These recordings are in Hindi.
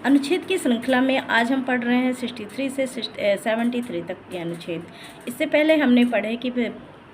अनुच्छेद की श्रृंखला में आज हम पढ़ रहे हैं 63 से 73 तक के अनुच्छेद। इससे पहले हमने पढ़े कि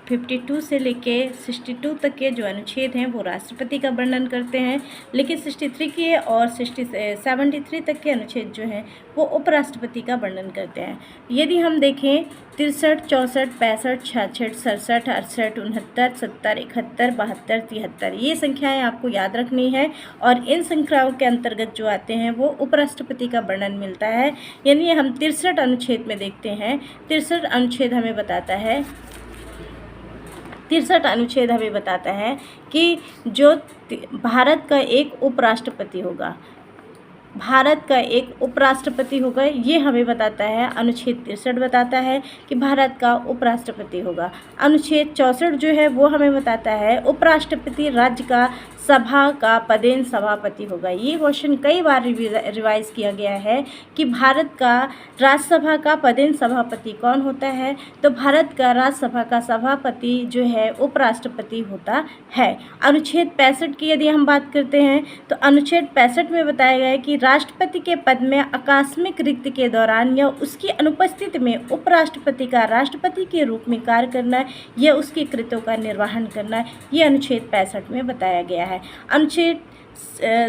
52 से लेके 62 तक के जो अनुच्छेद हैं वो राष्ट्रपति का वर्णन करते हैं, लेकिन 63 के और 73 तक के अनुच्छेद जो हैं वो उपराष्ट्रपति का वर्णन करते हैं। यदि हम देखें 63, 64, 65, 66, 67, 68, 69, 70, 71, 72, 73 ये संख्याएं आपको याद रखनी है और इन संख्याओं के अंतर्गत जो आते हैं वो उपराष्ट्रपति का वर्णन मिलता है। यानी हम 63 अनुच्छेद में देखते हैं, 63 अनुच्छेद हमें बताता है कि जो भारत का एक उपराष्ट्रपति होगा, ये हमें बताता है। अनुच्छेद 63 बताता है कि भारत का उपराष्ट्रपति होगा। अनुच्छेद 64 जो है वो हमें बताता है उपराष्ट्रपति राज्य का सभा का पदेन सभापति होगा। ये क्वेश्चन कई बार रिवाइज किया गया है कि भारत का राज्यसभा का पदेन सभापति कौन होता है, तो भारत का राज्यसभा का सभापति जो है उपराष्ट्रपति होता है। अनुच्छेद 65 की यदि हम बात करते हैं तो अनुच्छेद 65 में बताया गया है कि राष्ट्रपति के पद में आकस्मिक रिक्ति के दौरान या उसकी अनुपस्थिति में उपराष्ट्रपति का राष्ट्रपति के रूप में कार्य करना या उसके कृत्यों का निर्वहन करना, ये अनुच्छेद 65 में बताया गया है। अनुच्छेद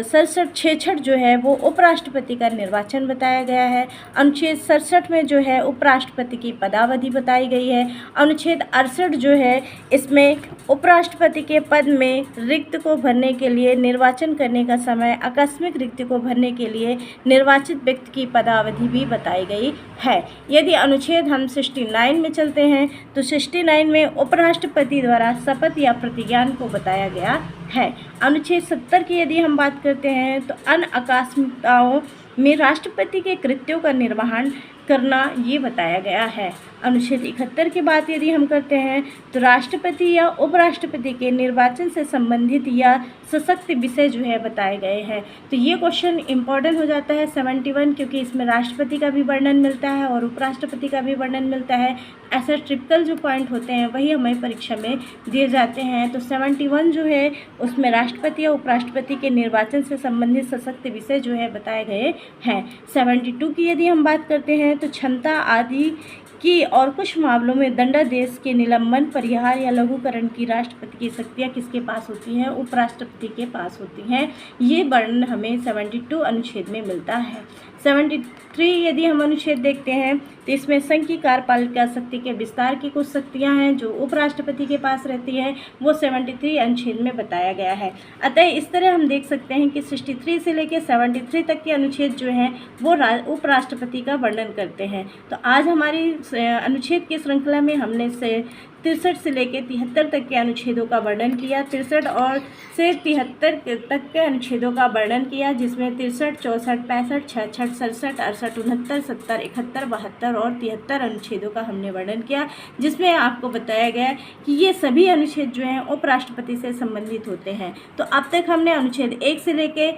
67 जो है वो उपराष्ट्रपति का निर्वाचन बताया गया है। अनुच्छेद 67 में जो है उपराष्ट्रपति की पदावधि बताई गई है। अनुच्छेद 68 जो है इसमें उपराष्ट्रपति के पद में रिक्त को भरने के लिए निर्वाचन करने का समय, आकस्मिक रिक्त को भरने के लिए निर्वाचित व्यक्ति की पदावधि भी बताई गई है। यदि अनुच्छेद हम 69 में चलते हैं तो 69 में उपराष्ट्रपति द्वारा शपथ या प्रतिज्ञान को बताया गया है। अनुच्छेद 70 की यदि हम बात करते हैं तो अन्य आकस्मिकताओं में राष्ट्रपति के कृत्यों का निर्वहन करना ये बताया गया है। अनुच्छेद 71 की बात यदि हम करते हैं तो राष्ट्रपति या उपराष्ट्रपति के निर्वाचन से संबंधित या सशक्त विषय जो है बताए गए हैं। तो ये क्वेश्चन इंपॉर्टेंट हो जाता है 71, क्योंकि इसमें राष्ट्रपति का भी वर्णन मिलता है और उपराष्ट्रपति का भी वर्णन मिलता है। ऐसे ट्रिपिकल जो पॉइंट होते हैं वही हमें परीक्षा में दिए जाते हैं। तो 71 जो है उसमें राष्ट्रपति या उपराष्ट्रपति के निर्वाचन से संबंधित सशक्त विषय जो है बताए गए हैं। 72 की यदि हम बात करते हैं तो क्षमता आदि की और कुछ मामलों में दंडादेश के निलंबन, परिहार या लघुकरण की राष्ट्रपति की शक्तियाँ किसके पास होती हैं, उपराष्ट्रपति के पास होती हैं। ये वर्णन हमें 72 अनुच्छेद में मिलता है। 73 यदि हम अनुच्छेद देखते हैं तो इसमें संघ की कार्यपालिका शक्ति के विस्तार की कुछ शक्तियां हैं जो उपराष्ट्रपति के पास रहती हैं, वो 73 अनुच्छेद में बताया गया है। अतः इस तरह हम देख सकते हैं कि 63 से लेकर 73 तक के अनुच्छेद जो हैं वो उपराष्ट्रपति का वर्णन करते हैं। तो आज हमारी अनुच्छेद की श्रृंखला में हमने 63 से लेकर 73 तक के अनुच्छेदों का वर्णन किया। 63 और से 73 तक के अनुच्छेदों का वर्णन किया, जिसमें 63, 64, 65, 66, 67, 68, 69, 70, 71, 72 और 73 अनुच्छेदों का हमने वर्णन किया, जिसमें आपको बताया गया कि ये सभी अनुच्छेद जो हैं उपराष्ट्रपति से संबंधित होते हैं। तो अब तक हमने अनुच्छेद 1 से लेके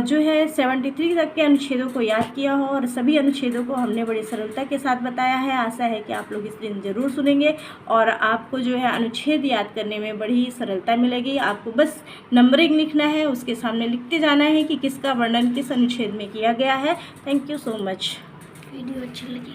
जो है 73 तक के अनुच्छेदों को याद किया हो और सभी अनुच्छेदों को हमने बड़ी सरलता के साथ बताया है। आशा है कि आप लोग इस दिन ज़रूर सुनेंगे और आपको जो है अनुच्छेद याद करने में बड़ी सरलता मिलेगी। आपको बस नंबरिंग लिखना है, उसके सामने लिखते जाना है कि किसका वर्णन किस अनुच्छेद में किया गया है। Thank you so much. Video अच्छी लगी